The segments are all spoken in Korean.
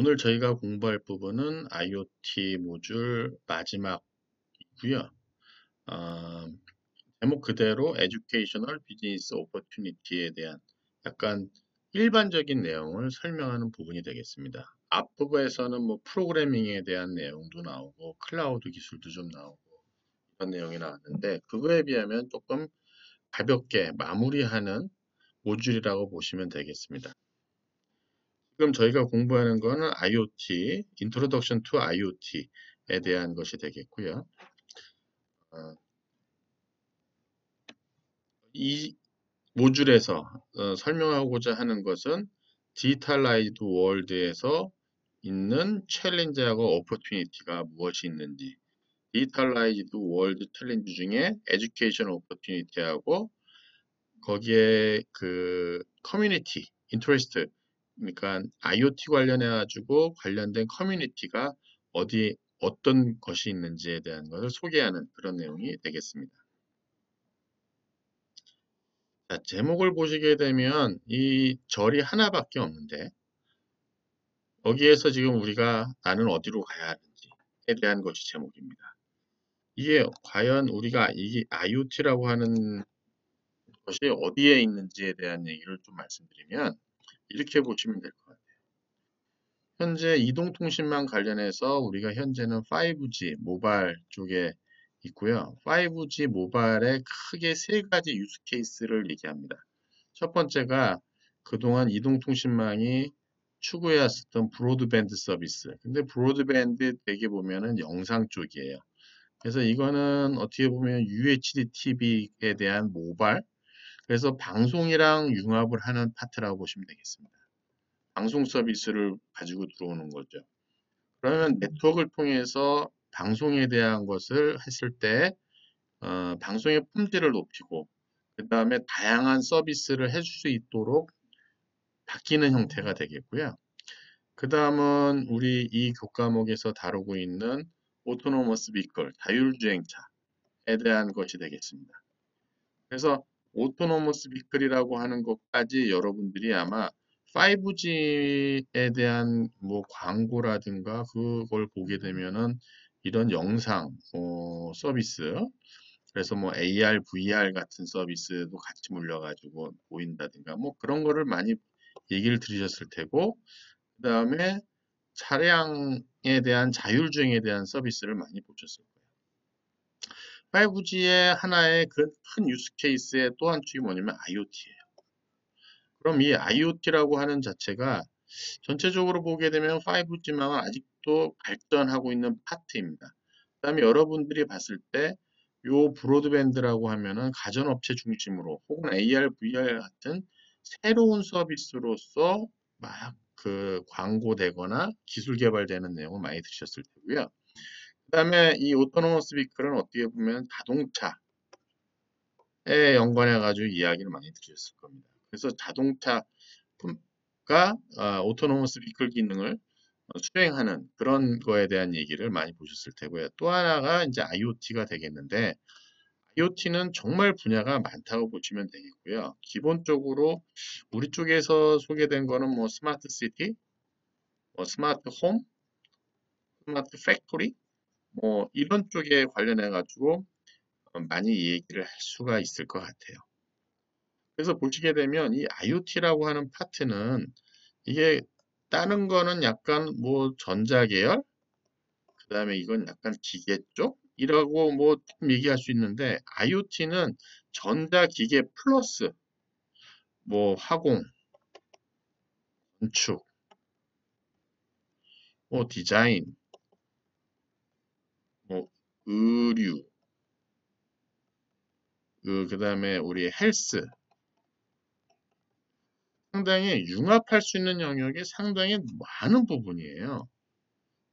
오늘 저희가 공부할 부분은 IoT 모듈 마지막이고요. 어, 제목 그대로 Educational Business Opportunity에 대한 약간 일반적인 내용을 설명하는 부분이 되겠습니다. 앞부분에서는 뭐 프로그래밍에 대한 내용도 나오고 클라우드 기술도 좀 나오고 이런 내용이 나왔는데 그거에 비하면 조금 가볍게 마무리하는 모듈이라고 보시면 되겠습니다. 지금 저희가 공부하는 거는 IoT, Introduction to IoT에 대한 것이 되겠고요. 어, 이 모듈에서 설명하고자 하는 것은 디지털라이즈드 월드에서 있는 챌린지하고 오퍼튜니티가 무엇이 있는지, 디지털라이즈드 월드 챌린지 중에 에듀케이션 오퍼튜니티하고 거기에 그 커뮤니티, 인터레스트, 그러니까 IoT 관련해 가지고 관련된 커뮤니티가 어디 어떤 것이 있는지에 대한 것을 소개하는 그런 내용이 되겠습니다. 자, 제목을 보시게 되면 이 절이 하나밖에 없는데 거기에서 지금 우리가 나는 어디로 가야 하는지에 대한 것이 제목입니다. 이게 과연 우리가 이 IoT라고 하는 것이 어디에 있는지에 대한 얘기를 좀 말씀드리면 이렇게 보시면 될 것 같아요. 현재 이동통신망 관련해서 우리가 현재는 5G 모바일 쪽에 있고요. 5G 모바일의 크게 세 가지 유스 케이스를 얘기합니다. 첫 번째가 그동안 이동통신망이 추구해왔었던 브로드밴드 서비스. 근데 브로드밴드 되게 보면은 영상 쪽이에요. 그래서 이거는 어떻게 보면 UHD TV에 대한 모바일, 그래서 방송이랑 융합을 하는 파트라고 보시면 되겠습니다. 방송 서비스를 가지고 들어오는 거죠. 그러면 네트워크를 통해서 방송에 대한 것을 했을 때 방송의 품질을 높이고 그 다음에 다양한 서비스를 해줄 수 있도록 바뀌는 형태가 되겠고요. 그 다음은 우리 이 교과목에서 다루고 있는 오토노머스 비클, 자율주행차에 대한 것이 되겠습니다. 그래서 오토노머스 비클이라고 하는 것까지 여러분들이 아마 5G에 대한 뭐 광고라든가 그걸 보게 되면은 이런 영상 서비스, 그래서 뭐 AR, VR 같은 서비스도 같이 물려가지고 보인다든가 뭐 그런 거를 많이 얘기를 들으셨을 테고, 그 다음에 차량에 대한 자율주행에 대한 서비스를 많이 보셨을 거예요. 5G의 하나의 그 큰 유스 케이스의 또 한 축이 뭐냐면 IoT예요. 그럼 이 IoT라고 하는 자체가 전체적으로 보게 되면 5G망은 아직도 발전하고 있는 파트입니다. 그다음에 여러분들이 봤을 때 요 브로드밴드라고 하면은 가전업체 중심으로 혹은 AR, VR 같은 새로운 서비스로서 막 그 광고되거나 기술 개발되는 내용을 많이 들으셨을 테고요. 그다음에 이 오토노머스 비클은 어떻게 보면 자동차에 연관해 가지고 이야기를 많이 들으셨을 겁니다. 그래서 자동차가 오토노머스 비클 기능을 수행하는 그런 거에 대한 얘기를 많이 보셨을 테고요. 또 하나가 이제 IoT가 되겠는데 IoT는 정말 분야가 많다고 보시면 되겠고요. 기본적으로 우리 쪽에서 소개된 거는 뭐 스마트 시티, 뭐 스마트 홈, 스마트 팩토리 뭐 이런 쪽에 관련해 가지고 많이 얘기를 할 수가 있을 것 같아요. 그래서 보시게 되면 이 IoT라고 하는 파트는 이게 다른 거는 약간 뭐 전자계열, 그 다음에 이건 약간 기계 쪽이라고 뭐 좀 얘기할 수 있는데 IoT는 전자기계 플러스 뭐 화공, 건축, 뭐 디자인, 뭐 의류, 그다음에 우리 헬스 상당히 융합할 수 있는 영역이 상당히 많은 부분이에요.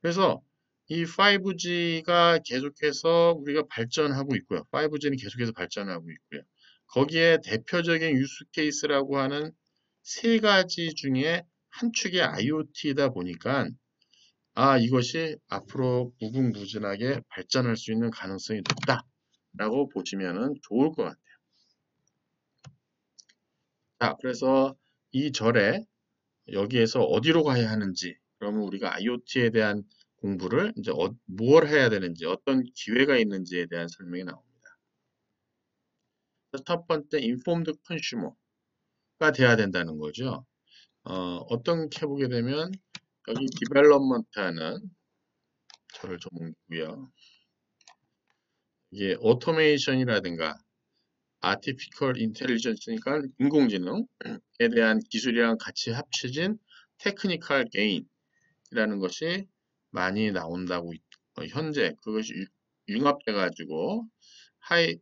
그래서 이 5G가 계속해서 우리가 발전하고 있고요. 5G는 계속해서 발전하고 있고요. 거기에 대표적인 유스 케이스라고 하는 세 가지 중에 한 축이 IoT다 보니까 이것이 앞으로 무궁무진하게 발전할 수 있는 가능성이 높다라고 보시면 좋을 것 같아요. 자, 그래서 이 절에 여기에서 어디로 가야 하는지 그러면 우리가 IoT에 대한 공부를 이제 뭘 해야 되는지, 어떤 기회가 있는지에 대한 설명이 나옵니다. 첫 번째, informed consumer가 돼야 된다는 거죠. 어떻게 보게 되면 여기 디벨롭먼트하는 저를 좀 옮기고요. 이게 오토메이션이라든가 아티피컬 인텔리전스니까 인공지능에 대한 기술이랑 같이 합쳐진 테크니컬 게인이라는 것이 많이 나온다고 현재 그것이 융합돼 가지고 하이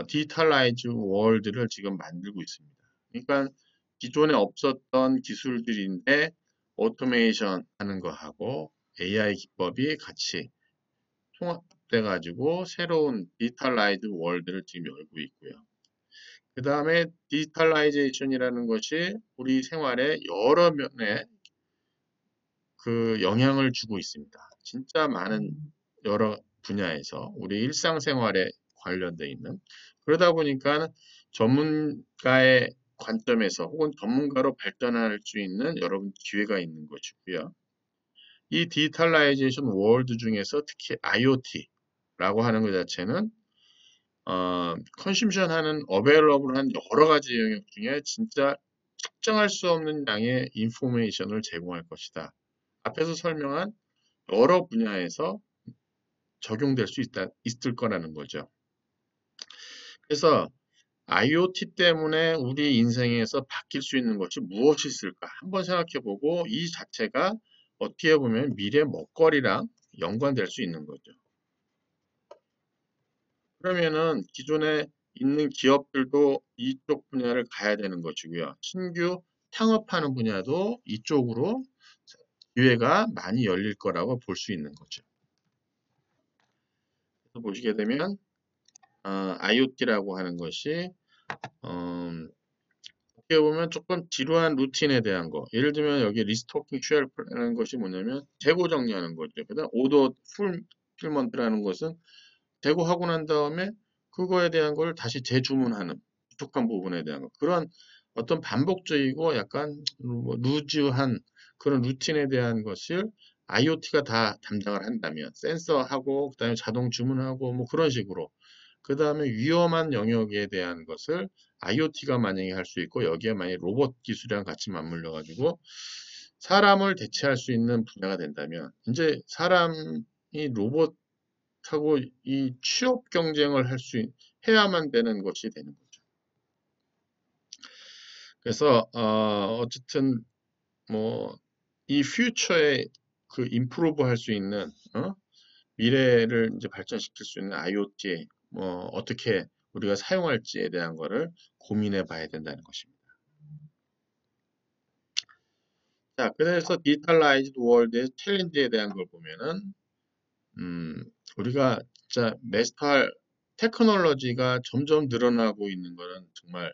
디지털라이즈 월드를 지금 만들고 있습니다. 그러니까 기존에 없었던 기술들인데 오토메이션 하는 거하고 AI 기법이 같이 통합돼 가지고 새로운 디지털라이즈 월드를 지금 열고 있고요. 그 다음에 디지털라이제이션이라는 것이 우리 생활에 여러 면에 그 영향을 주고 있습니다. 진짜 많은 여러 분야에서 우리 일상생활에 관련돼 있는 그러다 보니까 전문가의 관점에서 혹은 전문가로 발전할 수 있는 여러분 기회가 있는 것이고요. 이 디지털라이제이션 월드 중에서 특히 IoT라고 하는 것 자체는 컨슈션 하는 어베일러블한 여러 가지 영역 중에 진짜 측정할 수 없는 양의 인포메이션을 제공할 것이다. 앞에서 설명한 여러 분야에서 적용될 수 있을 거라는 거죠. 그래서 IoT 때문에 우리 인생에서 바뀔 수 있는 것이 무엇이 있을까? 한번 생각해 보고 이 자체가 어떻게 보면 미래 먹거리랑 연관될 수 있는 거죠. 그러면은 기존에 있는 기업들도 이쪽 분야를 가야 되는 것이고요. 신규 창업하는 분야도 이쪽으로 기회가 많이 열릴 거라고 볼 수 있는 거죠. 그래서 보시게 되면 IoT라고 하는 것이 어떻게 보면 조금 지루한 루틴에 대한 거. 예를 들면 여기 리스토킹 쉘프라는 것이 뭐냐면 재고 정리하는 거죠. 그다음 오더 풀필먼트라는 것은 재고하고 난 다음에 그거에 대한 걸 다시 재주문하는 부족한 부분에 대한 거. 그런 어떤 반복적이고 약간 루즈한 그런 루틴에 대한 것을 IoT가 다 담당을 한다면 센서하고 그다음에 자동 주문하고 뭐 그런 식으로 그 다음에 위험한 영역에 대한 것을 IoT가 만약에 할 수 있고 여기에 만약에 로봇 기술이랑 같이 맞물려 가지고 사람을 대체할 수 있는 분야가 된다면 이제 사람이 로봇하고 이 취업 경쟁을 해야만 되는 것이 되는 거죠. 그래서 어쨌든 뭐 이 퓨처에 그 임프루브 할 수 있는 미래를 이제 발전시킬 수 있는 IoT 뭐 어떻게 우리가 사용할지에 대한 거를 고민해 봐야 된다는 것입니다. 자, 그래서 디지털라이즈드 월드의 챌린지에 대한 걸 보면은 우리가 진짜 마스터할 테크놀로지가 점점 늘어나고 있는 거는 정말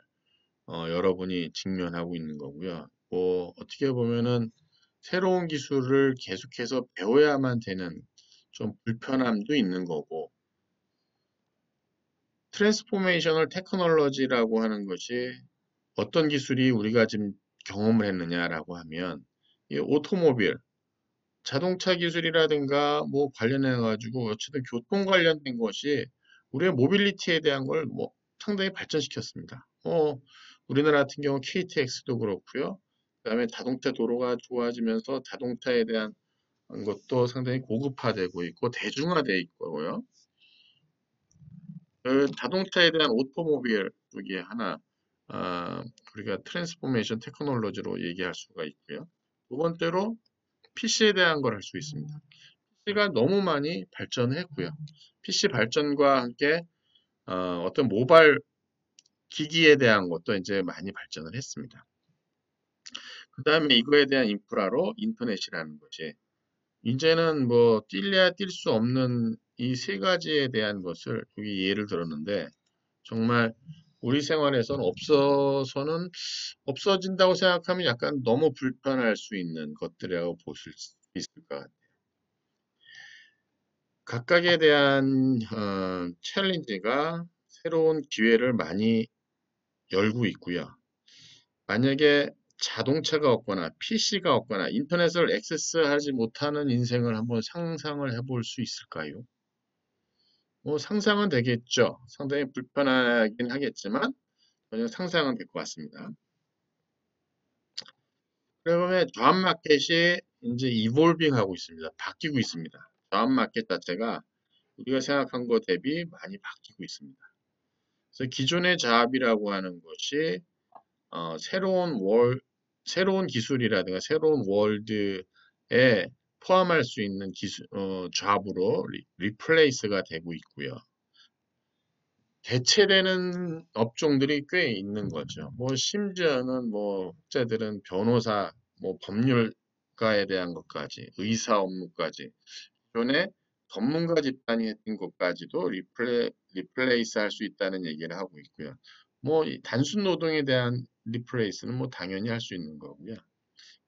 여러분이 직면하고 있는 거고요. 뭐 어떻게 보면은 새로운 기술을 계속해서 배워야만 되는 좀 불편함도 있는 거고 트랜스포메이셔널 테크놀로지라고 하는 것이 어떤 기술이 우리가 지금 경험을 했느냐라고 하면 이 오토모빌, 자동차 기술이라든가 뭐 관련해 가지고 어쨌든 교통 관련된 것이 우리의 모빌리티에 대한 걸 뭐 상당히 발전시켰습니다. 우리나라 같은 경우 KTX도 그렇고요. 그다음에 자동차 도로가 좋아지면서 자동차에 대한 것도 상당히 고급화되고 있고 대중화되어 있고요. 그 자동차에 대한 오토모빌 쪽이 하나 우리가 트랜스포메이션 테크놀로지로 얘기할 수가 있고요. 두 번째로 PC에 대한 걸 할 수 있습니다. PC가 너무 많이 발전했고요. PC 발전과 함께 어떤 모바일 기기에 대한 것도 이제 많이 발전을 했습니다. 그 다음에 이거에 대한 인프라로 인터넷이라는 것이 이제는 뭐 뛸래야 뛸 수 없는 이 세 가지에 대한 것을 여기 예를 들었는데 정말 우리 생활에서는 없어서는 없어진다고 생각하면 약간 너무 불편할 수 있는 것들이라고 보실 수 있을 것 같아요. 각각에 대한 챌린지가 새로운 기회를 많이 열고 있고요. 만약에 자동차가 없거나 PC가 없거나 인터넷을 액세스하지 못하는 인생을 한번 상상을 해볼 수 있을까요? 뭐 상상은 되겠죠. 상당히 불편하긴 하겠지만 전혀 상상은 될 것 같습니다. 그러면 저합 마켓이 이제 이볼빙 하고 있습니다. 바뀌고 있습니다. 저합 마켓 자체가 우리가 생각한 것 대비 많이 바뀌고 있습니다. 그래서 기존의 저합이라고 하는 것이 새로운 기술이라든가 새로운 월드에 포함할 수 있는 저합으로 리플레이스가 되고 있고요. 대체되는 업종들이 꽤 있는 거죠. 뭐 심지어는 뭐 학자들은 변호사, 뭐 법률가에 대한 것까지, 의사 업무까지, 기존에 전문가 집단이 했던 것까지도 리플레이스 할 수 있다는 얘기를 하고 있고요. 뭐 단순 노동에 대한 리플레이스는 뭐 당연히 할 수 있는 거고요.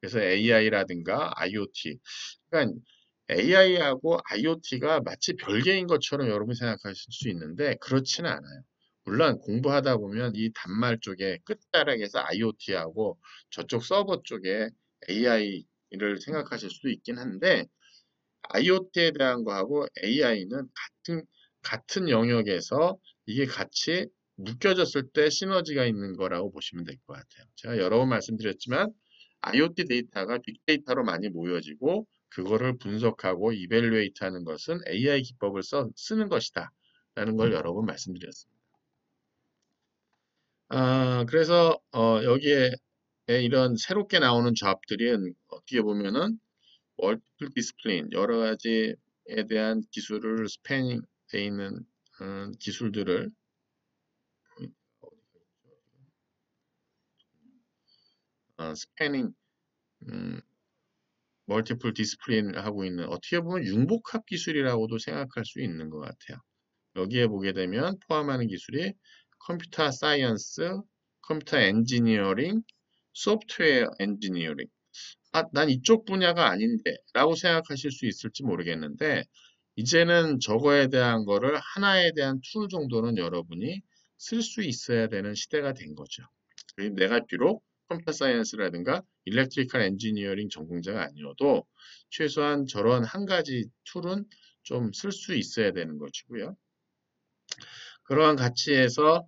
그래서 AI라든가 IoT, 그러니까 AI하고 IoT가 마치 별개인 것처럼 여러분이 생각하실 수 있는데 그렇지는 않아요. 물론 공부하다 보면 이 단말 쪽에 끝자락에서 IoT하고 저쪽 서버 쪽에 AI를 생각하실 수도 있긴 한데 IoT에 대한 거하고 AI는 같은 영역에서 이게 같이 묶여졌을 때 시너지가 있는 거라고 보시면 될 것 같아요. 제가 여러 번 말씀드렸지만 IoT 데이터가 빅데이터로 많이 모여지고 그거를 분석하고 이벨루에이트 하는 것은 AI 기법을 쓰는 것이다. 라는 걸 여러 번 말씀드렸습니다. 그래서 여기에 이런 새롭게 나오는 조합들은 어떻게 보면은 멀티플 디스플레인 여러 가지에 대한 기술을 스패닝 돼 있는 기술들을 스패닝 멀티플 디스플레인을 하고 있는 어떻게 보면 융복합 기술이라고도 생각할 수 있는 것 같아요. 여기에 보게 되면 포함하는 기술이 컴퓨터 사이언스, 컴퓨터 엔지니어링, 소프트웨어 엔지니어링. 난 이쪽 분야가 아닌데 라고 생각하실 수 있을지 모르겠는데 이제는 저거에 대한 거를 하나에 대한 툴 정도는 여러분이 쓸 수 있어야 되는 시대가 된 거죠. 내가 비록 컴퓨터 사이언스라든가 일렉트리컬 엔지니어링 전공자가 아니어도 최소한 저런 한 가지 툴은 좀 쓸 수 있어야 되는 것이고요. 그러한 가치에서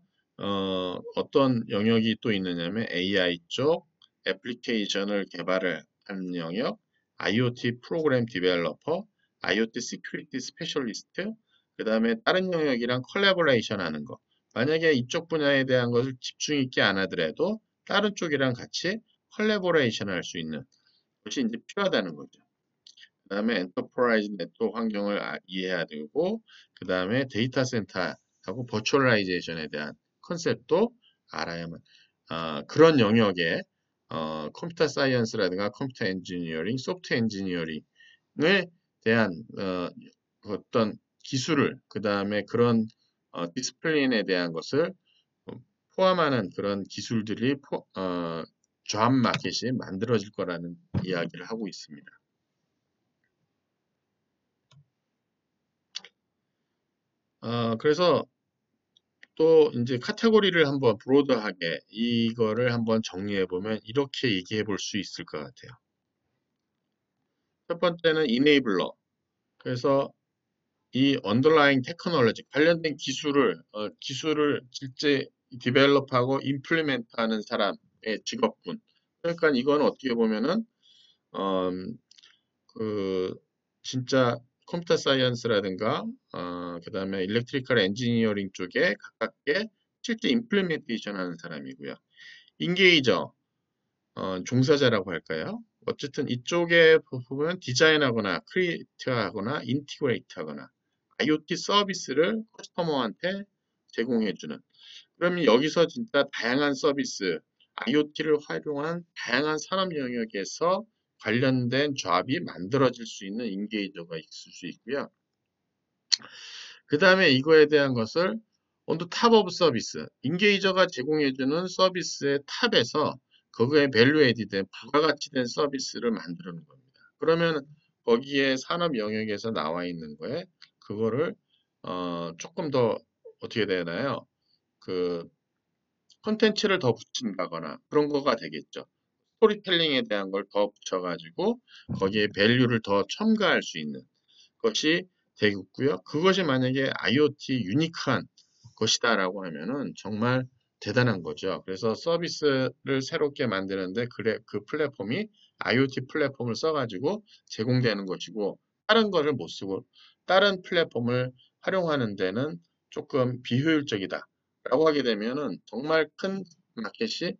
어떤 영역이 또 있느냐면 AI 쪽 애플리케이션을 개발을 하는 영역, IoT 프로그램 디벨로퍼, IoT 시큐리티 스페셜리스트, 그 다음에 다른 영역이랑 컬래버레이션 하는 거. 만약에 이쪽 분야에 대한 것을 집중 있게 안 하더라도 다른 쪽이랑 같이 컬래버레이션 할 수 있는 것이 이제 필요하다는 거죠. 그 다음에 엔터프라이즈 네트워크 환경을 이해해야 되고, 그 다음에 데이터 센터하고 버추얼라이제이션에 대한 컨셉도 알아야만, 그런 영역에 컴퓨터 사이언스라든가 컴퓨터 엔지니어링, 소프트 엔지니어링에 대한 어떤 기술을, 그 다음에 그런 디스플레인에 대한 것을 포함하는 그런 기술들이 조합 마켓이 만들어질 거라는 이야기를 하고 있습니다. 그래서 또 이제 카테고리를 한번 브로드하게 이거를 한번 정리해 보면 이렇게 얘기해 볼 수 있을 것 같아요. 첫 번째는 이네이블러. 그래서 이 언더라잉 테크놀로지 관련된 기술을 실제 디벨롭하고 임플리멘트하는 사람의 직업군. 그러니까 이건 어떻게 보면은 그 진짜 컴퓨터 사이언스라든가 그다음에 일렉트리컬 엔지니어링 쪽에 가깝게 실제 임플리멘테이션 하는 사람이고요. 인게이저 종사자라고 할까요? 어쨌든 이쪽에 보면 디자인하거나 크리에이트하거나 인티그레이트하거나 IoT 서비스를 커스터머한테 제공해주는. 그러면 여기서 진짜 다양한 서비스, IoT를 활용한 다양한 산업 영역에서 관련된 조합이 만들어질 수 있는 인게이저가 있을 수 있고요. 그 다음에 이거에 대한 것을 온더 탑 오브 서비스, 인게이저가 제공해주는 서비스의 탑에서 거기에 밸류 에디된 부가가치된 서비스를 만드는 겁니다. 그러면 거기에 산업 영역에서 나와 있는 거에 그거를 조금 더 어떻게 되나요? 그 컨텐츠를 더 붙인다거나 그런 거가 되겠죠. 스토리텔링에 대한 걸 더 붙여가지고 거기에 밸류를 더 첨가할 수 있는 것이 되겠고요. 그것이 만약에 IoT 유니크한 것이다라고 하면은 정말 대단한 거죠. 그래서 서비스를 새롭게 만드는데 그래 그 플랫폼이 IoT 플랫폼을 써가지고 제공되는 것이고 다른 거를 못 쓰고 다른 플랫폼을 활용하는 데는 조금 비효율적이다라고 하게 되면은 정말 큰 마켓이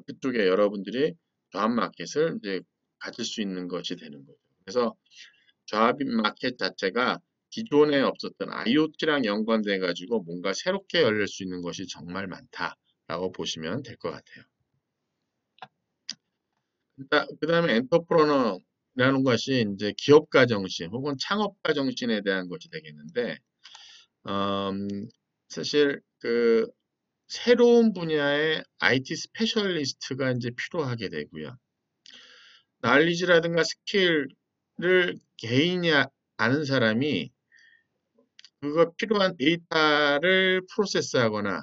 그쪽에 여러분들이 저합 마켓을 이제 가질 수 있는 것이 되는 거죠. 그래서 저합 마켓 자체가 기존에 없었던 IoT랑 연관돼 가지고 뭔가 새롭게 열릴 수 있는 것이 정말 많다라고 보시면 될 것 같아요. 그다음에 엔터프로너라는 것이 이제 기업가 정신 혹은 창업가 정신에 대한 것이 되겠는데 사실 그 새로운 분야의 IT 스페셜리스트가 이제 필요하게 되고요. 날리지라든가 스킬을 개인이 아는 사람이 그거 필요한 데이터를 프로세스하거나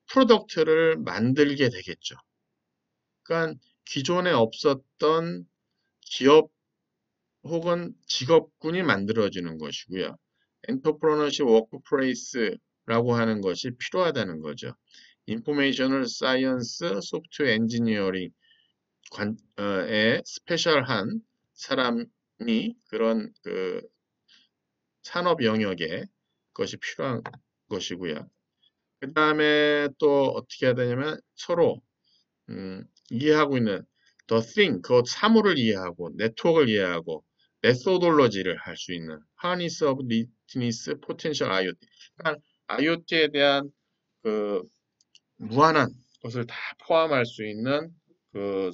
프로덕트를 만들게 되겠죠. 그러니까 기존에 없었던 기업 혹은 직업군이 만들어지는 것이고요. 엔터프로너십 워크플레이스라고 하는 것이 필요하다는 거죠. 인포메이셔널 사이언스 소프트웨어 엔지니어링 에 스페셜한 사람이 그런 그 산업 영역에 그것이 필요한 것이고요. 그 다음에 또 어떻게 해야 되냐면 서로 이해하고 있는 the thing, 그 사물을 이해하고 네트워크를 이해하고 메소돌로지를 할 수 있는 harness of lateness potential IoT. 그러니까 IoT에 대한 그 무한한 것을 다 포함할 수 있는 그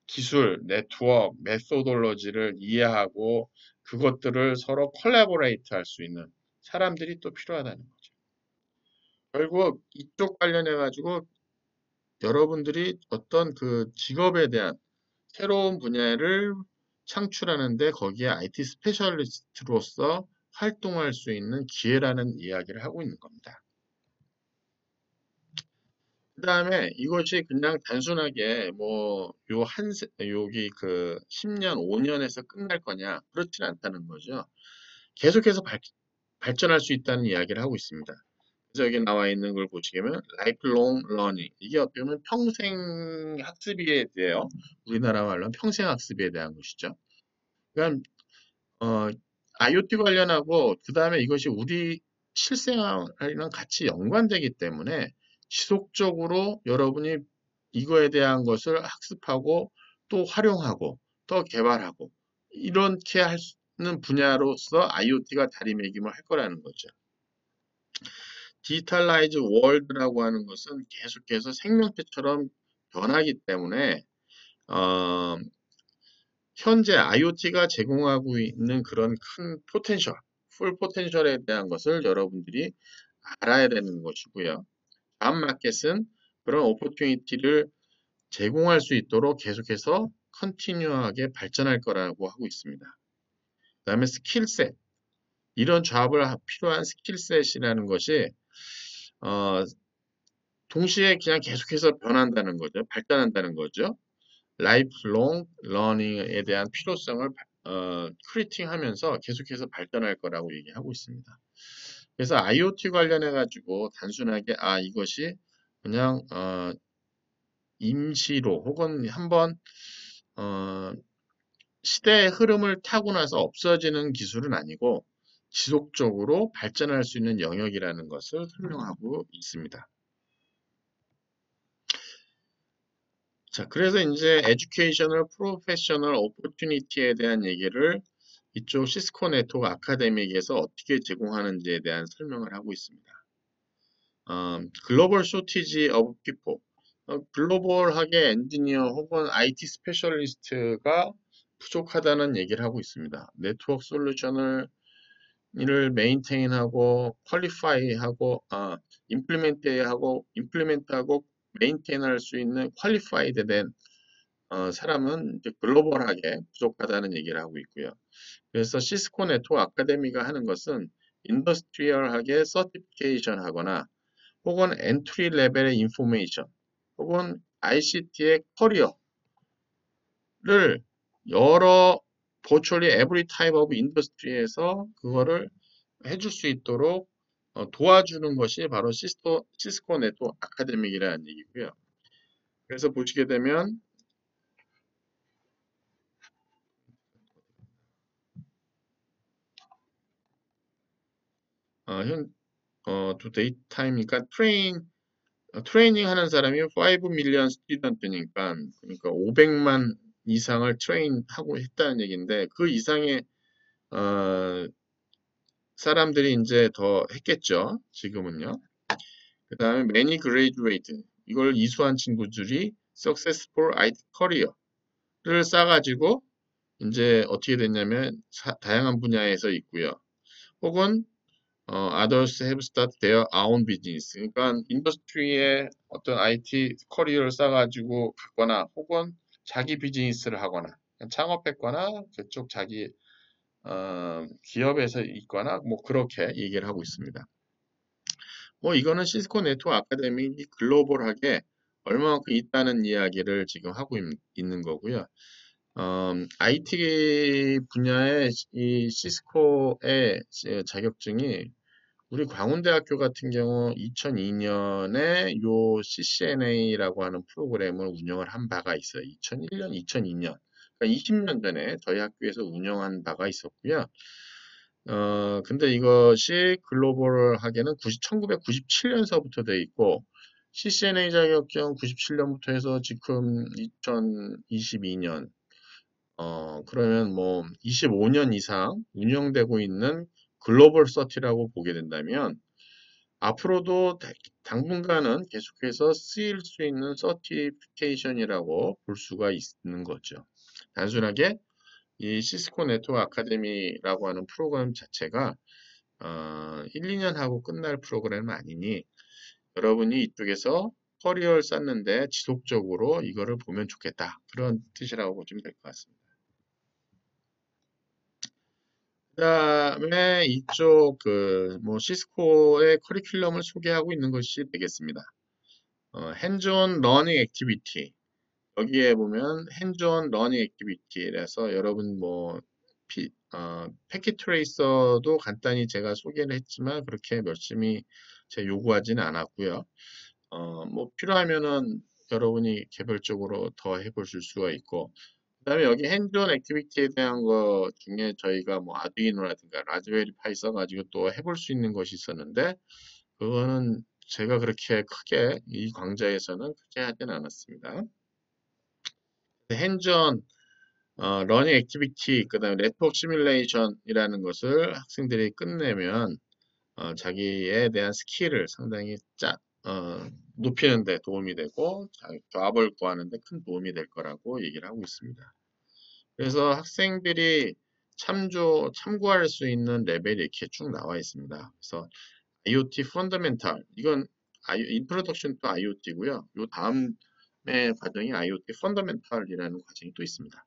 기술, 네트워크, 메소돌로지를 이해하고 그것들을 서로 콜라보레이트 할 수 있는 사람들이 또 필요하다는 거죠. 결국 이쪽 관련해 가지고 여러분들이 어떤 그 직업에 대한 새로운 분야를 창출하는데 거기에 IT 스페셜리스트로서 활동할 수 있는 기회라는 이야기를 하고 있는 겁니다. 그 다음에 이것이 그냥 단순하게 뭐 여기 그 10년, 5년에서 끝날 거냐 그렇지는 않다는 거죠. 계속해서 발전할 수 있다는 이야기를 하고 있습니다. 그래서 여기 나와 있는 걸 보시면 lifelong learning 이게 어떻게 보면 평생 학습에 대해요. 우리나라 말로는 평생 학습에 대한 것이죠. 그러니까 IoT 관련하고 그 다음에 이것이 우리 실생활이랑 같이 연관되기 때문에 지속적으로 여러분이 이거에 대한 것을 학습하고 또 활용하고 또 개발하고 이렇게 하는 분야로서 IoT가 자리매김을 할 거라는 거죠. 디지털라이즈 월드라고 하는 것은 계속해서 생명체처럼 변하기 때문에 어, 현재 IoT가 제공하고 있는 그런 큰 포텐셜, 풀 포텐셜에 대한 것을 여러분들이 알아야 되는 것이고요. 다음 마켓은 그런 오퍼튜니티를 제공할 수 있도록 계속해서 컨티뉴하게 발전할 거라고 하고 있습니다. 그 다음에 스킬셋, 이런 조합을 필요한 스킬셋이라는 것이 동시에 그냥 계속해서 변한다는 거죠. 발전한다는 거죠. 라이프롱 러닝에 대한 필요성을 크리팅하면서 계속해서 발전할 거라고 얘기하고 있습니다. 그래서 IoT 관련해 가지고 단순하게 이것이 그냥 임시로 혹은 한번 시대의 흐름을 타고 나서 없어지는 기술은 아니고 지속적으로 발전할 수 있는 영역이라는 것을 설명하고 있습니다. 자, 그래서 이제 에듀케이셔널 프로페셔널 오퍼튜니티에 대한 얘기를 이쪽 시스코 네트워크 아카데믹에서 어떻게 제공하는지에 대한 설명을 하고 있습니다. 글로벌 쇼티지 오브 피플, 글로벌하게 엔지니어 혹은 IT 스페셜리스트가 부족하다는 얘기를 하고 있습니다. 네트워크 솔루션을 메인테인하고 퀄리파이하고 임플리멘트하고 메인테인할 수 있는 퀄리파이드 된 사람은 이제 글로벌하게 부족하다는 얘기를 하고 있고요. 그래서 시스코 네트워크 아카데미가 하는 것은 인더스트리얼하게 서티피케이션 하거나 혹은 엔트리 레벨의 인포메이션 혹은 ICT의 커리어 여러 virtually every type of industry에서 그거를 해줄 수 있도록 도와주는 것이 바로 시스코 네트워크 아카데믹이라는 얘기고요. 그래서 보시게 되면 to date time이니까 트레이닝 하는 사람이 5 million 스튜던트니까 그러니까 500만 이상을 트레인하고 했다는 얘기인데 그 이상의 사람들이 이제 더 했겠죠. 지금은요. 그 다음에 many graduate 이걸 이수한 친구들이 successful IT career를 쌓아가지고 이제 어떻게 됐냐면 다양한 분야에서 있고요. 혹은 others have started their own business. 그러니까 인더스트리에 어떤 IT 커리어를 쌓아가지고 갔거나 혹은 자기 비즈니스를 하거나 창업했거나 그쪽 자기 기업에서 있거나 뭐 그렇게 얘기를 하고 있습니다. 뭐 이거는 시스코 네트워크 아카데미 글로벌하게 얼마만큼 있다는 이야기를 지금 하고 있는 거고요. IT 분야의 이 시스코의 자격증이 우리 광운대학교 같은 경우 2002년에 요 CCNA라고 하는 프로그램을 운영을 한 바가 있어요. 2001년, 2002년. 그러니까 20년 전에 저희 학교에서 운영한 바가 있었고요. 근데 이것이 글로벌하게는 1997년서부터 돼 있고, CCNA 자격증 97년부터 해서 지금 2022년, 그러면 뭐 25년 이상 운영되고 있는 글로벌 서티라고 보게 된다면 앞으로도 당분간은 계속해서 쓰일 수 있는 서티피케이션이라고 볼 수가 있는 거죠. 단순하게 이 시스코 네트워크 아카데미라고 하는 프로그램 자체가 1, 2년 하고 끝날 프로그램은 아니니 여러분이 이쪽에서 커리어를 쌓는데 지속적으로 이거를 보면 좋겠다. 그런 뜻이라고 보시면 될 것 같습니다. 그다음에 이쪽 뭐 시스코의 커리큘럼을 소개하고 있는 것이 되겠습니다. 핸즈온 러닝 액티비티 여기에 보면 핸즈온 러닝 액티비티라서 여러분 뭐 패킷 트레이서도 간단히 제가 소개를 했지만 그렇게 열심히 제가 요구하지는 않았고요. 뭐 필요하면은 여러분이 개별적으로 더 해보실 수가 있고 그다음에 여기 핸즈온 액티비티에 대한 거 중에 저희가 뭐 아두이노라든가 라즈베리 파이 써가지고 또 해볼 수 있는 것이 있었는데 그거는 제가 그렇게 크게 이 강좌에서는 크게 하진 않았습니다. 핸즈온 러닝 액티비티 그다음에 네트워크 시뮬레이션이라는 것을 학생들이 끝내면 자기에 대한 스킬을 상당히 높이는 데 도움이 되고 잡을 구하는 데 큰 도움이 될 거라고 얘기를 하고 있습니다. 그래서 학생들이 참고할 수 있는 레벨이 이렇게 쭉 나와 있습니다. 그래서 IoT 펀더멘탈 이건 인트로덕션 to IoT고요. 요 다음의 과정이 IoT 펀더멘탈이라는 과정이 또 있습니다.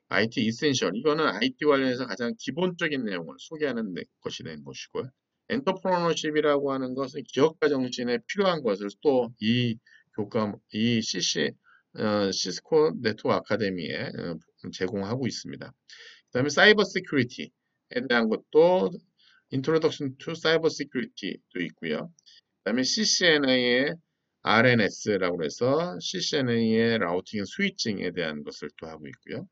IT 이센셜 이거는 IT 관련해서 가장 기본적인 내용을 소개하는 것이 된 것이고요. 엔터프로너십이라고 하는 것은 기업가 정신에 필요한 것을 또 이 시스코 네트워크 아카데미에 제공하고 있습니다. 그다음에 사이버 시큐리티에 대한 것도 Introduction to Cyber Security도 있고요. 그다음에 CCNA의 RNS라고 해서 CCNA의 라우팅 스위칭에 대한 것을 또 하고 있고요.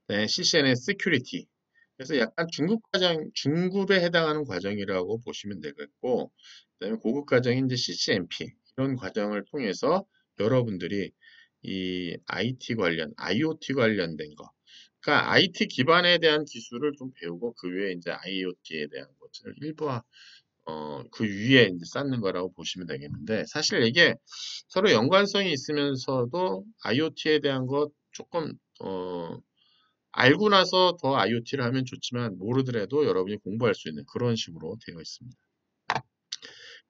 네, CCNA Security. 그래서 약간 중급에 해당하는 과정이라고 보시면 되겠고, 그다음에 고급 과정인 이제 CCNP 이런 과정을 통해서 여러분들이 이 IT 관련, IoT 관련된 거, 그러니까 IT 기반에 대한 기술을 좀 배우고 그 위에 이제 IoT에 대한 것을 일부와 그 위에 이제 쌓는 거라고 보시면 되겠는데 사실 이게 서로 연관성이 있으면서도 IoT에 대한 것 조금 알고 나서 더 IoT를 하면 좋지만 모르더라도 여러분이 공부할 수 있는 그런 식으로 되어 있습니다.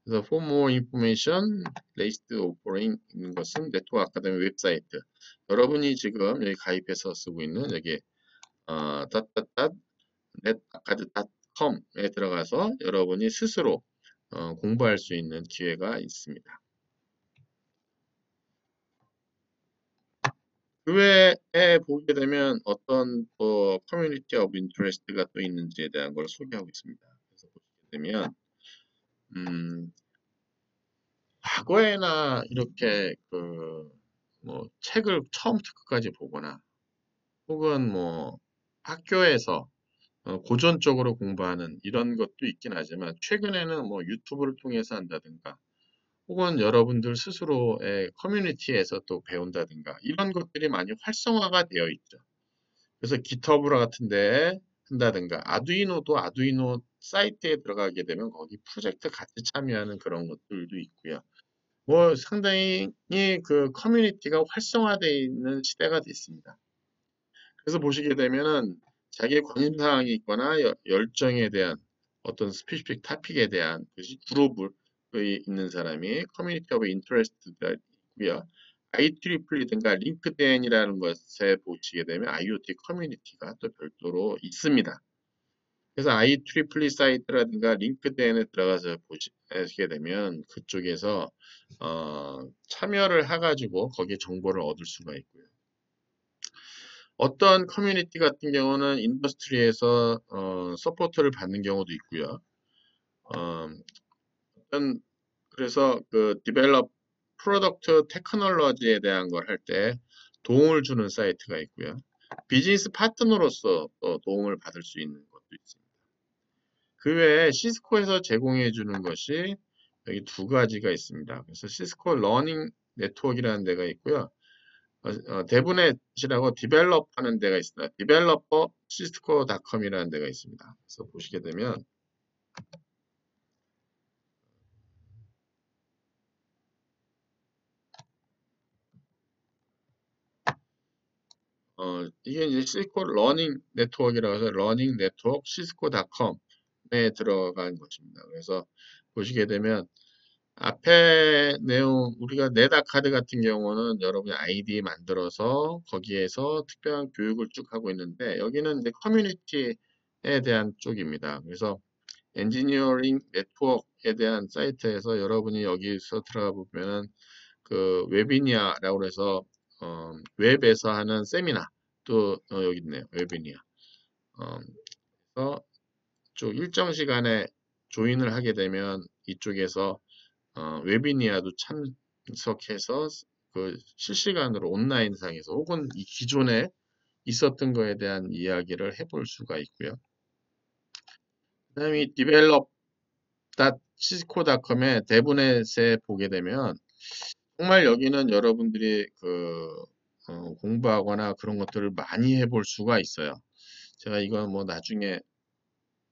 그래서 for more information, 레이스트 오퍼링 있는 것은 네트워크 아카데미 웹사이트. 여러분이 지금 여기 가입해서 쓰고 있는 여기 netacad.com에 들어가서 여러분이 스스로 공부할 수 있는 기회가 있습니다. 그 외에 보게 되면 어떤 또 커뮤니티 오브 인터레스트가 또 있는지에 대한 걸 소개하고 있습니다. 그래서 보시게 되면 과거에나 이렇게 그 뭐 책을 처음부터 끝까지 보거나 혹은 뭐 학교에서 고전적으로 공부하는 이런 것도 있긴 하지만 최근에는 뭐 유튜브를 통해서 한다든가 혹은 여러분들 스스로의 커뮤니티에서 또 배운다든가 이런 것들이 많이 활성화가 되어 있죠. 그래서 깃허브 같은 데 한다든가 아두이노도 아두이노 사이트에 들어가게 되면 거기 프로젝트 같이 참여하는 그런 것들도 있고요. 뭐 상당히 그 커뮤니티가 활성화되어 있는 시대가 됐습니다. 그래서 보시게 되면은 자기의 관심사항이 있거나 열정에 대한 어떤 스피시픽 토픽에 대한 그룹이 있는 사람이 커뮤니티 오브 인터레스트가 있고요. IEEE든가 링크드인이라는 것에 보시게 되면 IoT 커뮤니티가 또 별도로 있습니다. 그래서 IEEE 사이트라든가 링크드인에 들어가서 보시게 되면 그쪽에서 참여를 해가지고 거기에 정보를 얻을 수가 있고요. 어떤 커뮤니티 같은 경우는 인더스트리에서 서포트를 받는 경우도 있고요. 어, 어떤 그래서 그 디벨롭 프로덕트 테크놀로지에 대한 걸 할 때 도움을 주는 사이트가 있고요. 비즈니스 파트너로서 또 도움을 받을 수 있는 것도 있습니다. 그 외에 시스코에서 제공해 주는 것이 여기 두 가지가 있습니다. 그래서 시스코 러닝 네트워크라는 데가 있고요. 대부넷이라고 디벨롭 하는 데가 있습니다. 디벨로퍼 시스코닷컴이라는 데가 있습니다. 그래서 보시게 되면 이게 이제 시스코 러닝 네트워크라고 해서 러닝 네트워크 시스코닷컴에 들어간 것입니다. 그래서 보시게 되면 앞에 내용 우리가 네다 카드 같은 경우는 여러분이 아이디 만들어서 거기에서 특별한 교육을 쭉 하고 있는데 여기는 이제 커뮤니티에 대한 쪽입니다. 그래서 엔지니어링 네트워크에 대한 사이트에서 여러분이 여기서 들어가 보면은 그 웨비니아라고 해서 웹에서 하는 세미나 또 여기 있네요. 웨비니아. 그래서 쪽 일정 시간에 조인을 하게 되면 이쪽에서 웨비니아도 참석해서 그 실시간으로 온라인상에서 혹은 이 기존에 있었던 거에 대한 이야기를 해볼 수가 있고요. 그다음에 develop.cisco.com의 대부넷에 보게 되면 정말 여기는 여러분들이 그 공부하거나 그런 것들을 많이 해볼 수가 있어요. 제가 이건 뭐 나중에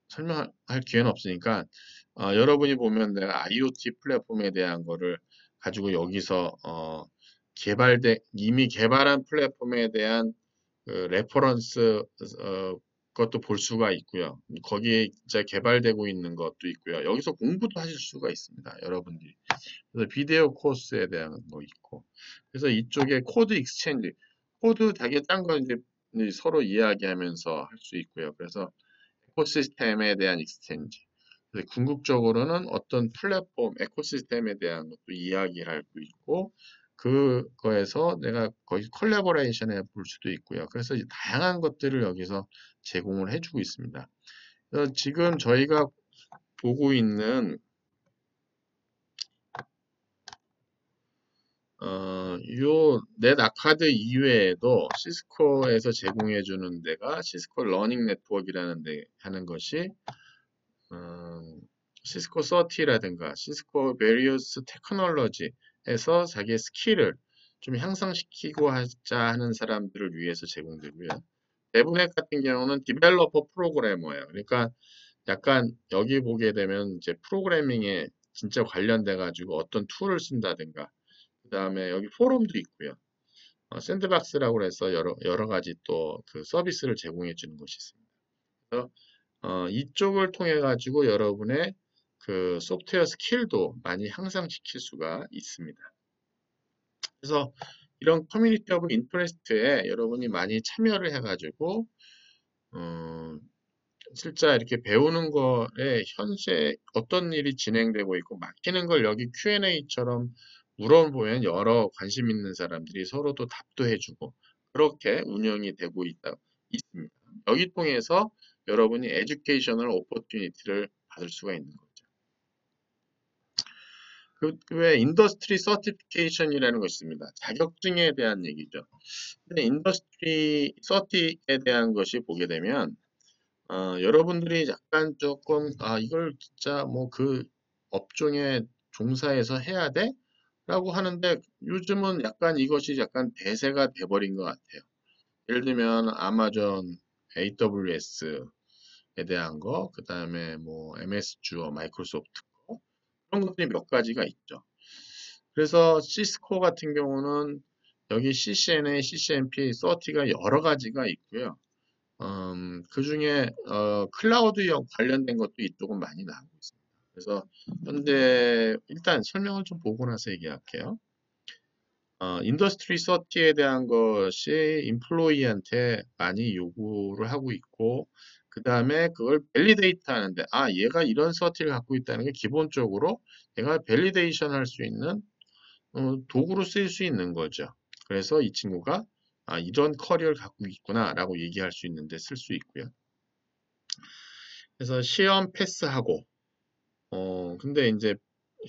설명할 기회는 없으니까 여러분이 보면 내가 IoT 플랫폼에 대한 거를 가지고 여기서 이미 개발한 플랫폼에 대한 그 레퍼런스 것도 볼 수가 있고요. 거기에 진짜 개발되고 있는 것도 있고요. 여기서 공부도 하실 수가 있습니다. 여러분들이. 그래서 비디오 코스에 대한 거 있고. 그래서 이쪽에 코드 익스체인지, 코드 자기가 짠 거 이제 서로 이야기하면서 할 수 있고요. 그래서 에코시스템에 대한 익스체인지. 그래서 궁극적으로는 어떤 플랫폼, 에코시스템에 대한 것도 이야기할 수 있고, 그거에서 내가 거기 콜라보레이션 해볼 수도 있고요. 그래서 다양한 것들을 여기서 제공을 해주고 있습니다. 그래서 지금 저희가 보고 있는 요 넷아카드 이외에도 시스코에서 제공해 주는 데가 시스코 러닝 네트워크라는 데 하는 것이 시스코 서티라든가 시스코 베리어스 테크놀로지에서 자기의 스킬을 좀 향상시키고 하자 하는 사람들을 위해서 제공되고요. 대부넷 같은 경우는 디벨로퍼 프로그래머예요. 그러니까 약간 여기 보게 되면 이제 프로그래밍에 진짜 관련돼 가지고 어떤 툴을 쓴다든가 그 다음에 여기 포럼도 있고요. 샌드박스라고 해서 여러 가지 또 그 서비스를 제공해 주는 것이 있습니다. 그래서 이쪽을 통해 가지고 여러분의 그 소프트웨어 스킬도 많이 향상시킬 수가 있습니다. 그래서 이런 커뮤니티 오브 인터레스트에 여러분이 많이 참여를 해가지고 실제 이렇게 배우는 거에 현재 어떤 일이 진행되고 있고 막히는 걸 여기 Q&A처럼 물어보면 여러 관심 있는 사람들이 서로 또 답도 해주고 그렇게 운영이 되고 있습니다. 여기 통해서 여러분이 에듀케이셔널 오퍼튜니티를 받을 수가 있는 거죠. 그 외에 인더스트리 서티피케이션이라는 것이 있습니다. 자격증에 대한 얘기죠. 근데 인더스트리 서티에 대한 것이 보게 되면 여러분들이 약간 조금 이걸 진짜 뭐 그 업종에 종사해서 해야 돼? 라고 하는데 요즘은 약간 이것이 약간 대세가 돼버린 것 같아요. 예를 들면 아마존 AWS에 대한 거, 그 다음에 뭐 MS 주어, 마이크로소프트 거, 그런 것들이 몇 가지가 있죠. 그래서 시스코 같은 경우는 여기 CCNA, CCNP, 서티가 여러 가지가 있고요. 그 중에 클라우드 관련된 것도 이쪽은 많이 나오고 있습니다. 그래서 현재 일단 설명을 좀 보고 나서 얘기할게요. 인더스트리 서티에 대한 것이 인플로이한테 많이 요구를 하고 있고 그 다음에 그걸 밸리데이트 하는데 얘가 이런 서티를 갖고 있다는 게 기본적으로 얘가 밸리데이션 할 수 있는 도구로 쓰일 수 있는 거죠. 그래서 이 친구가 이런 커리어를 갖고 있구나 라고 얘기할 수 있는데 쓸 수 있고요. 그래서 시험 패스하고 근데 이제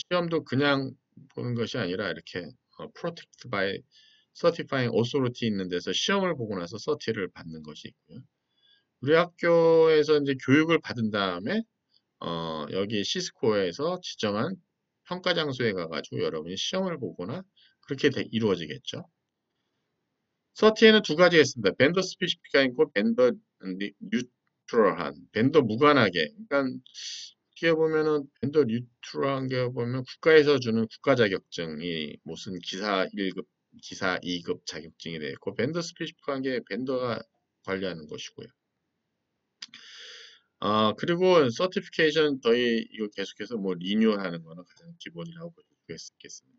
시험도 그냥 보는 것이 아니라 이렇게 Protected by Certifying Authority 있는 데서 시험을 보고 나서 서티를 받는 것이 있고요. 우리 학교에서 이제 교육을 받은 다음에 여기 시스코에서 지정한 평가 장소에 가가지고 여러분이 시험을 보거나 그렇게 이루어지겠죠. 서티에는 두 가지가 있습니다. 벤더 스페시픽가 있고 벤더 뉴트럴한, 벤더 무관하게. 그러니까 어떻게 보면은 벤더 뉴트럴한 게 보면 국가에서 주는 국가 자격증이 무슨 기사 1급, 기사 2급 자격증이 되어 있고 벤더 스페시픽한 게 벤더가 관리하는 것이고요. 그리고 서티피케이션 저희 이거 계속해서 뭐 리뉴얼하는 거는 가장 기본이라고 볼 수 있겠습니다.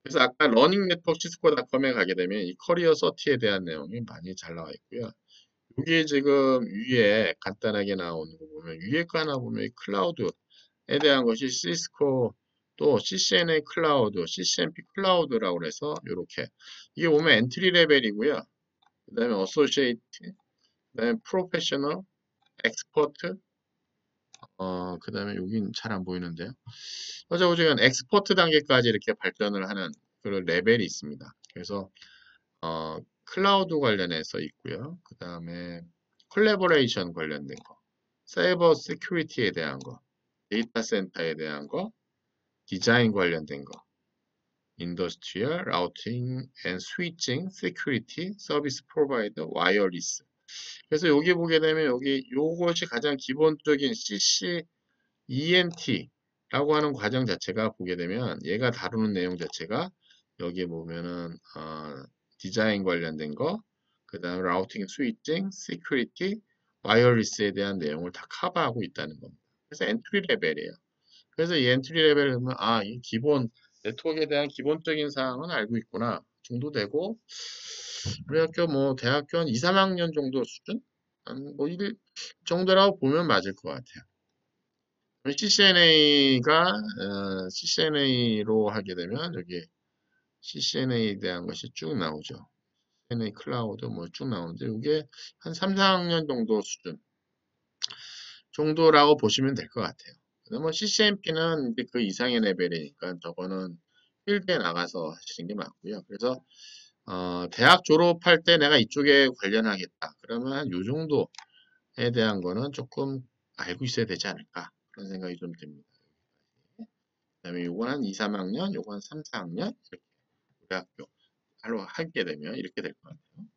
그래서 아까 러닝 네트워크 시스코닷컴에 가게 되면 이 커리어 서티에 대한 내용이 많이 잘 나와 있고요. 여기 지금 위에 간단하게 나오는 거 보면 위에 거 하나 보면 이 클라우드에 대한 것이 시스코 또 CCNA 클라우드, CCNP 클라우드라고 그래서 이렇게 이게 보면 엔트리 레벨이고요. 그 다음에 어소시에이트, 그 다음에 프로페셔널, 엑스퍼트, 그 다음에 여긴 잘 안 보이는데요. 어쩌고저쩌고 엑스퍼트 단계까지 이렇게 발전을 하는 그런 레벨이 있습니다. 그래서 클라우드 관련해서 있고요. 그 다음에 콜래보레이션 관련된 거, 사이버 시큐리티에 대한 거, 데이터 센터에 대한 거, 디자인 관련된 거, 인더스트리얼, 라우팅 앤 스위칭, 시큐리티, 서비스 프로바이더, 와이어리스. 그래서 여기 보게 되면 여기 요것이 가장 기본적인 CCENT라고 하는 과정 자체가 보게 되면 얘가 다루는 내용 자체가 여기 보면은 디자인 관련된 거, 그 다음 라우팅, 스위칭, 시큐리티, 와이어리스에 대한 내용을 다 커버하고 있다는 겁니다. 그래서 엔트리 레벨이에요. 그래서 이 엔트리 레벨을 보면 이 기본 네트워크에 대한 기본적인 사항은 알고 있구나 정도 되고 우리 학교 뭐 대학교 한 2, 3학년 정도 수준? 뭐 1 정도라고 보면 맞을 것 같아요. CCNA로 하게 되면 여기 CCNA에 대한 것이 쭉 나오죠. CCNA 클라우드 뭐 쭉 나오는데 이게 한 3, 4학년 정도 수준 정도라고 보시면 될 것 같아요. 뭐 CCNP는 이제 그 이상의 레벨이니까 저거는 필드에 나가서 하시는 게 맞고요. 그래서 대학 졸업할 때 내가 이쪽에 관련하겠다. 그러면 한 요 정도에 대한 거는 조금 알고 있어야 되지 않을까 그런 생각이 좀 듭니다. 그다음에 요건 한 2, 3학년, 요건 3, 4학년 이렇게 우리 학교 바로 하게 되면 이렇게 될 것 같아요.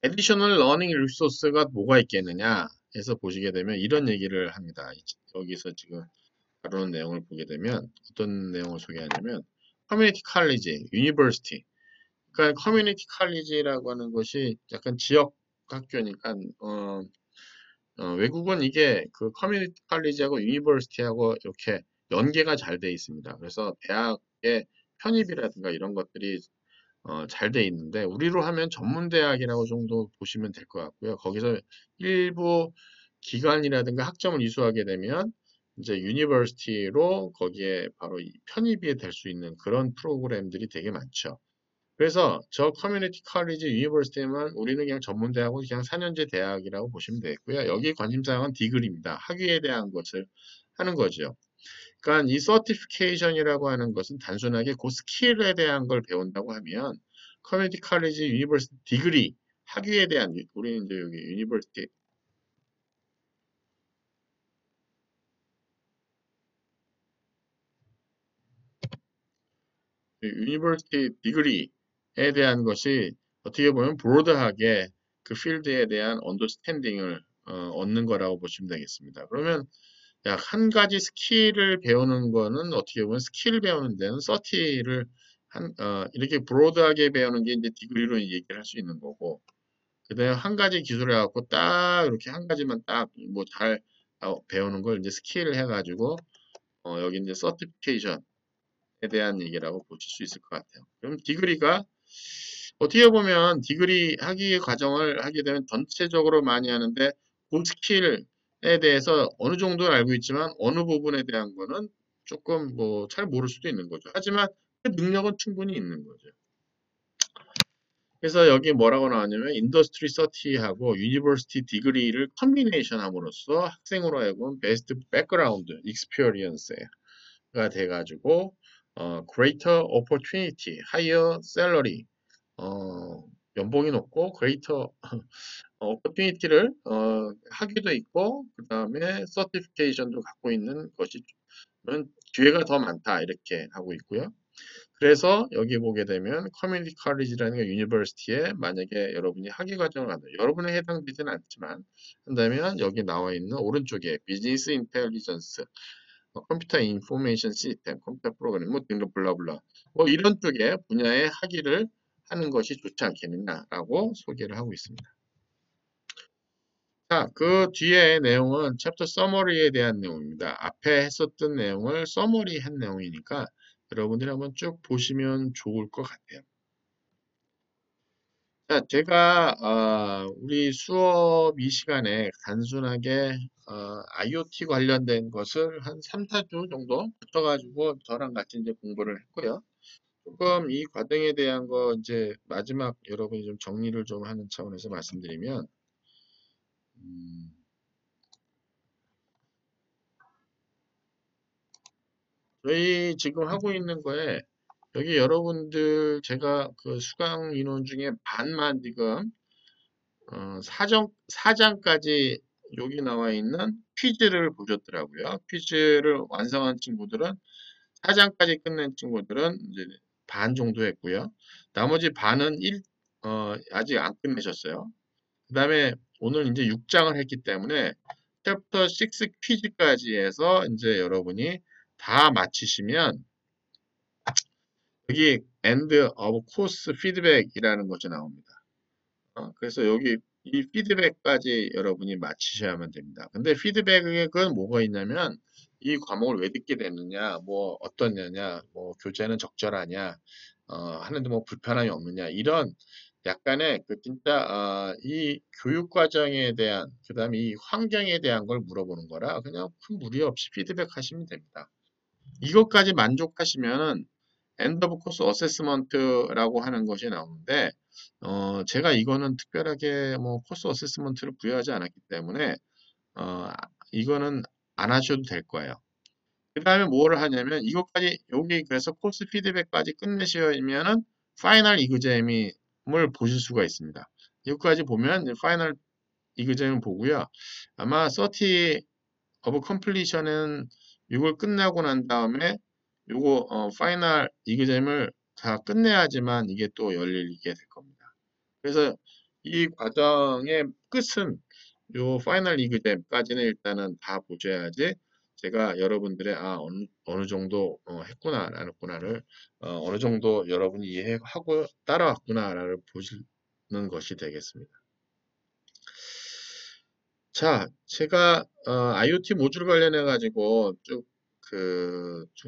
Additional Learning Resource가 뭐가 있겠느냐 해서 보시게 되면 이런 얘기를 합니다. 여기서 지금 다루는 내용을 보게 되면 어떤 내용을 소개하냐면 커뮤니티 칼리지, 유니버시티. 그러니까 커뮤니티 칼리지라고 하는 것이 약간 지역 학교니까 외국은 이게 그 커뮤니티 칼리지하고 유니버시티하고 이렇게 연계가 잘 돼 있습니다. 그래서 대학의 편입이라든가 이런 것들이 잘 돼 있는데 우리로 하면 전문대학이라고 정도 보시면 될 것 같고요. 거기서 일부 기관이라든가 학점을 이수하게 되면 이제 유니버시티로 거기에 바로 편입이 될 수 있는 그런 프로그램들이 되게 많죠. 그래서 저 커뮤니티 칼리지 유니버시티만 우리는 그냥 전문대학은 그냥 4년제 대학이라고 보시면 되겠고요. 여기 관심사항은 디그리입니다. 학위에 대한 것을 하는 거죠. 그러니까 이 서티피케이션이라고 하는 것은 단순하게 그 스킬에 대한 걸 배운다고 하면 커뮤니티 칼리지 유니버시티 디그리 학위에 대한 우리는 이제 여기 유니버시티 유니버시티 디그리에 대한 것이 어떻게 보면 브로드하게 그 필드에 대한 언더스탠딩을 얻는 거라고 보시면 되겠습니다. 그러면 약 한 가지 스킬을 배우는 거는 어떻게 보면 스킬 배우는 데는 서티를 이렇게 브로드하게 배우는 게 이제 디그리로 얘기를 할 수 있는 거고, 그다음에 한 가지 기술을 해갖고 딱 이렇게 한 가지만 딱 뭐 잘 배우는 걸 이제 스킬을 해가지고 여기 이제 서티피케이션에 대한 얘기라고 보실 수 있을 것 같아요. 그럼 디그리가 어떻게 보면 디그리 학위의 과정을 하게 되면 전체적으로 많이 하는데 그 스킬에 대해서 어느 정도는 알고 있지만 어느 부분에 대한 거는 조금 뭐 잘 모를 수도 있는 거죠. 하지만 그 능력은 충분히 있는 거죠. 그래서 여기 뭐라고 나왔냐면 인더스트리 서티하고 유니버시티 디그리를 컨비네이션 함으로써 학생으로 하여금 베스트 백그라운드 익스피리언스가 돼가지고 greater opportunity, higher salary 연봉이 높고 greater opportunity를 하기도 있고 그 다음에 서티피케이션도 갖고 있는 것이 기회가 더 많다 이렇게 하고 있고요. 그래서 여기 보게 되면 커뮤니티 칼리지라는 게 유니버시티에 만약에 여러분이 학위 과정을 한다. 여러분에 해당되지는 않지만 한다면 여기 나와 있는 오른쪽에 비즈니스 인텔리전스, 컴퓨터 인포메이션 시스템, 컴퓨터 프로그램 뭐 등등 블라블라 뭐 이런 쪽의 분야의 학위를 하는 것이 좋지 않겠느냐라고 소개를 하고 있습니다. 자, 그 뒤에 내용은 챕터 서머리에 대한 내용입니다. 앞에 했었던 내용을 서머리한 내용이니까 여러분들이 한번 쭉 보시면 좋을 것 같아요. 자, 제가 우리 수업 이 시간에 단순하게 IoT 관련된 것을 한 3, 4주 정도 붙여가지고 저랑 같이 이제 공부를 했고요. 조금 이 과정에 대한 거 이제 마지막 여러분이 좀 정리를 좀 하는 차원에서 말씀드리면 음, 저희 지금 하고 있는 거에 여기 여러분들 제가 그 수강 인원 중에 반만 지금 사장까지 여기 나와 있는 퀴즈를 보셨더라고요. 퀴즈를 완성한 친구들은 사장까지 끝낸 친구들은 이제 반 정도 했고요. 나머지 반은 아직 안 끝내셨어요. 그 다음에 오늘 이제 6장을 했기 때문에 챕터 6 퀴즈까지 해서 이제 여러분이 다 마치시면 여기 end of course feedback이라는 것이 나옵니다. 그래서 여기 이 피드백까지 여러분이 마치셔야만 됩니다. 근데 피드백은 뭐가 있냐면 이 과목을 왜 듣게 됐느냐, 뭐 어떻느냐, 뭐 교재는 적절하냐, 하는데 뭐 불편함이 없느냐 이런 약간의 그 진짜 이 교육 과정에 대한 그다음에 이 환경에 대한 걸 물어보는 거라 그냥 큰 무리 없이 피드백 하시면 됩니다. 이것까지 만족하시면은 엔드 오브 코스 어세스먼트라고 하는 것이 나오는데 제가 이거는 특별하게 뭐 코스 어세스먼트를 부여하지 않았기 때문에 어, 이거는 안 하셔도 될 거예요. 그 다음에 뭐를 하냐면 이것까지 여기 그래서 코스 피드백까지 끝내시면은 파이널 이그잼을 보실 수가 있습니다. 이것까지 보면 이제 파이널 이그잼을 보고요. 아마 30 오브 컴플리션은 이걸 끝나고 난 다음에 요거 파이널 이그잼을 다 끝내야지만 이게 또 열리게 될 겁니다. 그래서 이 과정의 끝은 요 파이널 이그잼까지는 일단은 다 보셔야지 제가 여러분들의 어느 정도 했구나라는 어느 정도 여러분이 이해하고 따라왔구나를 보시는 것이 되겠습니다. 자, 제가 IoT 모듈 관련해 가지고 쭉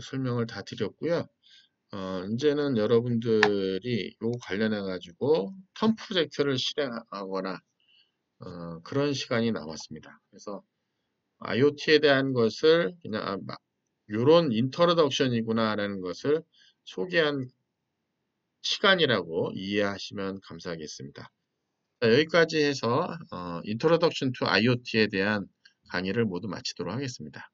설명을 다 드렸고요. 이제는 여러분들이 요 관련해 가지고 텀 프로젝트를 실행하거나 그런 시간이 남았습니다. 그래서 IoT에 대한 것을 그냥 요런 인터로덕션이구나라는 것을 소개한 시간이라고 이해하시면 감사하겠습니다. 자, 여기까지 해서 Introduction to IoT에 대한 강의를 모두 마치도록 하겠습니다.